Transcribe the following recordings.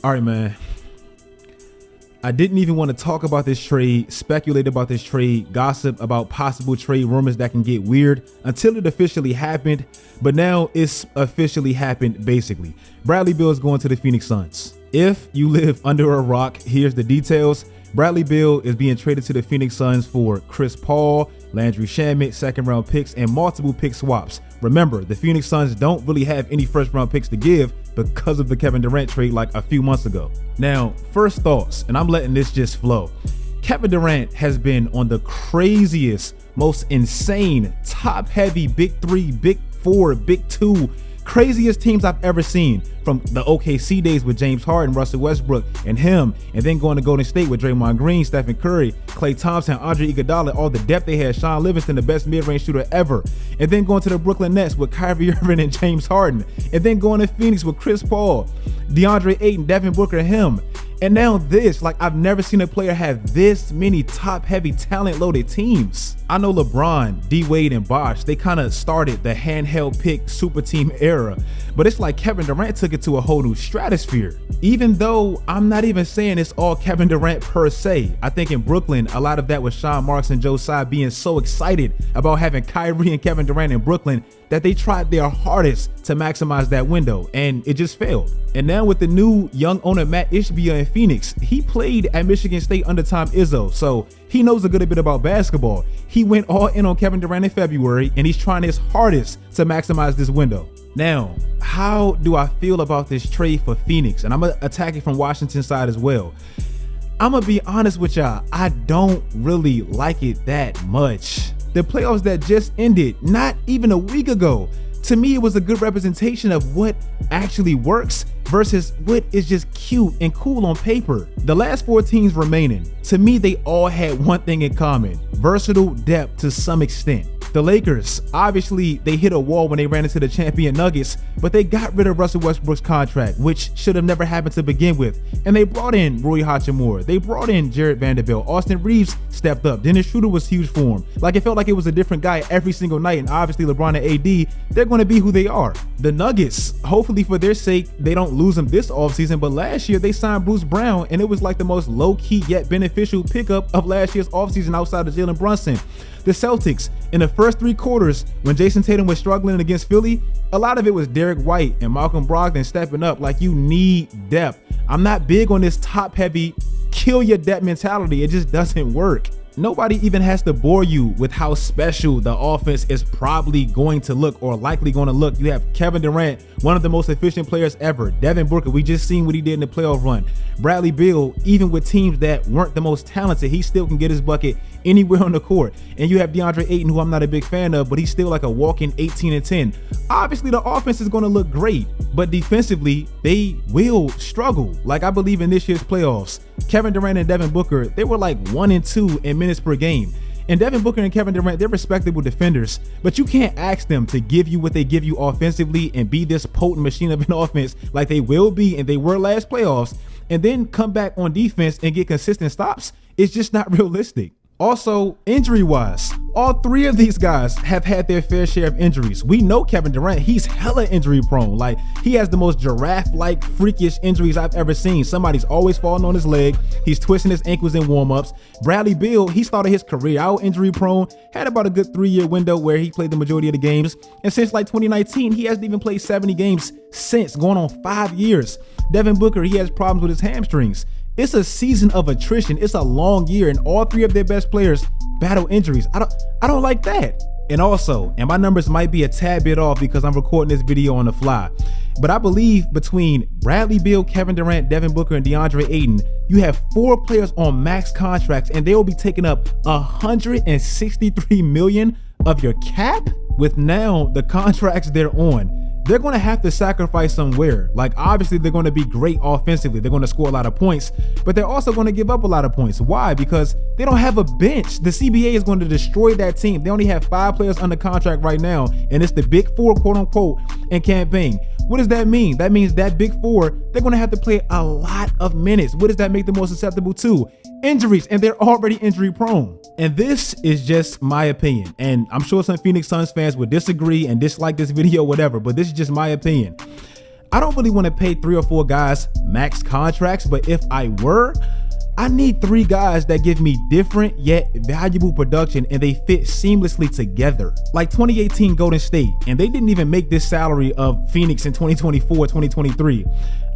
All right, man. I didn't even want to talk about this trade, speculate about this trade, gossip about possible trade rumors that can get weird until it officially happened. But now it's officially happened, basically. Bradley Beal is going to the Phoenix Suns. If you live under a rock, here's the details. Bradley Beal is being traded to the Phoenix Suns for Chris Paul, Landry Shamet, second-round picks, and multiple pick swaps. Remember, the Phoenix Suns don't really have any first-round picks to give because of the Kevin Durant trade like a few months ago. Now, first thoughts, and I'm letting this just flow. Kevin Durant has been on the craziest, most insane, top-heavy, big three, big four, big two, craziest teams I've ever seen, from the OKC days with James Harden, Russell Westbrook, and him, and then going to Golden State with Draymond Green, Stephen Curry, Klay Thompson, Andre Iguodala, all the depth they had, Sean Livingston, the best mid-range shooter ever, and then going to the Brooklyn Nets with Kyrie Irving and James Harden, and then going to Phoenix with Chris Paul, DeAndre Ayton, Devin Booker, him. And now this, like, I've never seen a player have this many top-heavy, talent-loaded teams. I know LeBron, D-Wade, and Bosh, they kind of started the handheld pick super team era, but it's like Kevin Durant took it to a whole new stratosphere. Even though I'm not even saying it's all Kevin Durant per se. I think in Brooklyn, a lot of that was Sean Marks and Joe Tsai being so excited about having Kyrie and Kevin Durant in Brooklyn that they tried their hardest to maximize that window, and it just failed. And now with the new young owner Matt Ishbia in Phoenix, he played at Michigan State under Tom Izzo, so he knows a good bit about basketball. He went all in on Kevin Durant in February, and he's trying his hardest to maximize this window. Now, how do I feel about this trade for Phoenix? And I'm gonna attack it from Washington's side as well. I'm gonna be honest with y'all, I don't really like it that much. The playoffs that just ended, not even a week ago, to me it was a good representation of what actually works versus what is just cute and cool on paper. The last 4 teams remaining, to me they all had one thing in common: versatile depth to some extent. The Lakers, obviously they hit a wall when they ran into the champion Nuggets, but they got rid of Russell Westbrook's contract, which should have never happened to begin with. And they brought in Rui Hachimura, they brought in Jared Vanderbilt, Austin Reeves stepped up, Dennis Schroeder was huge for him. Like, it felt like it was a different guy every single night, and obviously LeBron and AD, they're going to be who they are. The Nuggets, hopefully for their sake, they don't lose them this offseason, but last year they signed Bruce Brown, and it was like the most low-key yet beneficial pickup of last year's offseason outside of Jalen Brunson. The Celtics, in the first 3 quarters, when Jason Tatum was struggling against Philly, a lot of it was Derek White and Malcolm Brogdon stepping up. Like, you need depth. I'm not big on this top-heavy, kill your depth mentality. It just doesn't work. Nobody even has to bore you with how special the offense is probably going to look or likely going to look. You have Kevin Durant, one of the most efficient players ever. Devin Booker, we just seen what he did in the playoff run. Bradley Beal, even with teams that weren't the most talented, he still can get his bucket anywhere on the court. And you have DeAndre Ayton, who I'm not a big fan of, but he's still like a walking 18 and 10. Obviously, the offense is going to look great, but defensively, they will struggle. Like, I believe in this year's playoffs, Kevin Durant and Devin Booker, they were like 1 and 2 in minutes per game. And Devin Booker and Kevin Durant, they're respectable defenders, but you can't ask them to give you what they give you offensively and be this potent machine of an offense like they will be and they were last playoffs, and then come back on defense and get consistent stops. It's just not realistic. Also, injury-wise, all 3 of these guys have had their fair share of injuries. We know Kevin Durant, he's hella injury prone. Like, he has the most giraffe-like freakish injuries I've ever seen. Somebody's always falling on his leg. He's twisting his ankles in warm-ups. Bradley Beal, he started his career out injury prone, had about a good 3-year window where he played the majority of the games. And since like 2019, he hasn't even played 70 games since, going on 5 years. Devin Booker, he has problems with his hamstrings. It's a season of attrition. It's a long year, and all 3 of their best players battle injuries. I don't like that. And also, and my numbers might be a tad bit off because I'm recording this video on the fly, but I believe between Bradley Beal, Kevin Durant, Devin Booker, and DeAndre Ayton, you have 4 players on max contracts, and they will be taking up $163 million of your cap. With now the contracts they're on, they're going to have to sacrifice somewhere. Like, obviously they're going to be great offensively, they're going to score a lot of points, but they're also going to give up a lot of points. Why? Because they don't have a bench. The CBA is going to destroy that team. They only have 5 players under contract right now, and it's the big 4, quote unquote, in campaign. What does that mean? That means that big 4, they're going to have to play a lot of minutes. What does that make them more susceptible to? Injuries, and they're already injury prone. And this is just my opinion, and I'm sure some Phoenix Suns fans would disagree and dislike this video, whatever, but this is just my opinion. I don't really want to pay 3 or 4 guys max contracts, but if I were, I need 3 guys that give me different yet valuable production and they fit seamlessly together. Like 2018 Golden State, and they didn't even make this salary of Phoenix in 2024, 2023.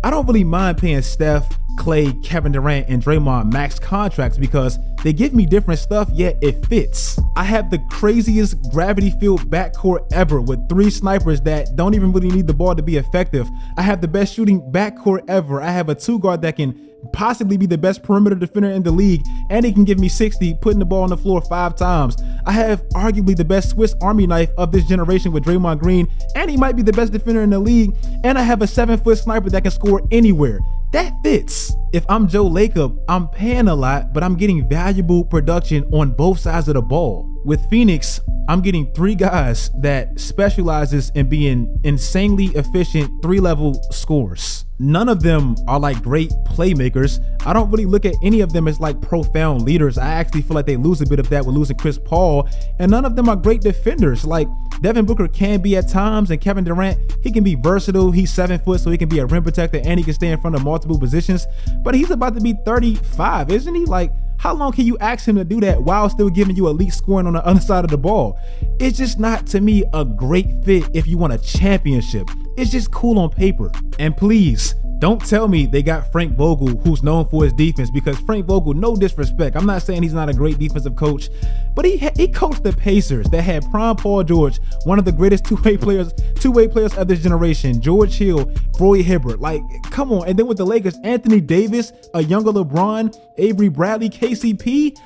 I don't really mind paying Steph, Clay, Kevin Durant, and Draymond max contracts because they give me different stuff, yet it fits. I have the craziest gravity-filled backcourt ever with 3 snipers that don't even really need the ball to be effective. I have the best shooting backcourt ever. I have a 2 guard that can possibly be the best perimeter defender in the league, and he can give me 60 putting the ball on the floor 5 times. I have arguably the best Swiss Army knife of this generation with Draymond Green, and he might be the best defender in the league, and I have a 7-foot sniper that can score anywhere. That fits. If I'm Joe Lacob, I'm paying a lot, but I'm getting valuable production on both sides of the ball. With Phoenix, I'm getting 3 guys that specializes in being insanely efficient 3-level scorers. None of them are like great playmakers. I don't really look at any of them as like profound leaders. I actually feel like they lose a bit of that with losing Chris Paul, and none of them are great defenders. Like Devin Booker can be at times, and Kevin Durant, he can be versatile. He's 7 foot, so he can be a rim protector and he can stay in front of multiple positions, but he's about to be 35, isn't he? Like, how long can you ask him to do that while still giving you elite scoring on the other side of the ball? It's just not, to me, a great fit if you want a championship. It's just cool on paper. And please, don't tell me they got Frank Vogel, who's known for his defense, because Frank Vogel, no disrespect, I'm not saying he's not a great defensive coach, but he coached the Pacers that had prime Paul George, one of the greatest two-way players of this generation, George Hill, Roy Hibbert. Like, come on. And then with the Lakers, Anthony Davis, a younger LeBron, Avery Bradley, KCP.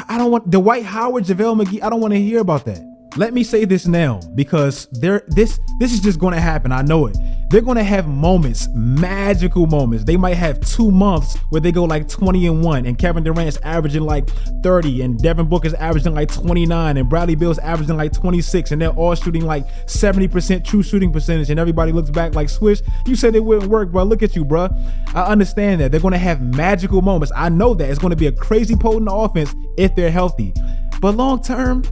I don't want Dwight Howard, JaVale McGee. I don't want to hear about that. Let me say this now, because this is just going to happen. I know it. They're going to have moments, magical moments. They might have 2 months where they go like 20-1, and Kevin Durant's averaging like 30, and Devin Booker's averaging like 29, and Bradley Beal's averaging like 26, and they're all shooting like 70% true shooting percentage, and everybody looks back like, Swish, you said it wouldn't work, bro. Look at you, bro. I understand that. They're going to have magical moments. I know that. It's going to be a crazy potent offense if they're healthy. But long term,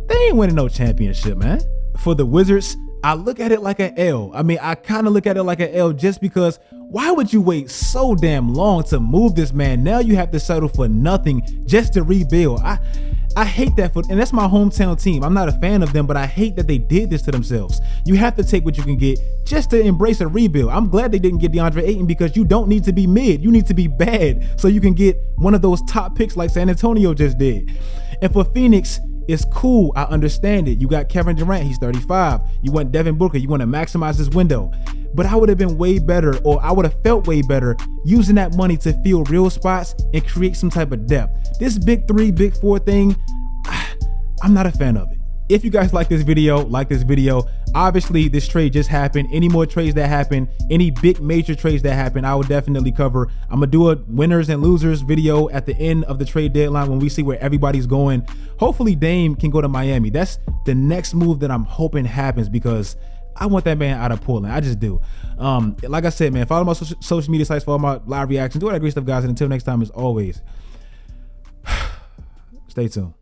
they ain't winning no championship, man. For the Wizards, I look at it like an L. I mean, I kind of look at it like an L just because why would you wait so damn long to move this man? Now you have to settle for nothing just to rebuild. I hate that and that's my hometown team. I'm not a fan of them, but I hate that they did this to themselves. You have to take what you can get just to embrace a rebuild. I'm glad they didn't get DeAndre Ayton because you don't need to be mid. You need to be bad so you can get one of those top picks like San Antonio just did. And for Phoenix, it's cool. I understand it. You got Kevin Durant. He's 35. You want Devin Booker. You want to maximize his window. But I would have been way better, or I would have felt way better using that money to fill real spots and create some type of depth. This big 3, big 4 thing, I'm not a fan of it. If you guys like this video, obviously this trade just happened. Any more trades that happen, any big major trades that happen, I will definitely cover. I'm gonna do a winners and losers video at the end of the trade deadline when we see where everybody's going. Hopefully Dame can go to Miami. That's the next move that I'm hoping happens because I want that man out of Portland. I just do. Like I said, man, follow my social media sites for all my live reactions. Do all that great stuff, guys. And until next time, as always, stay tuned.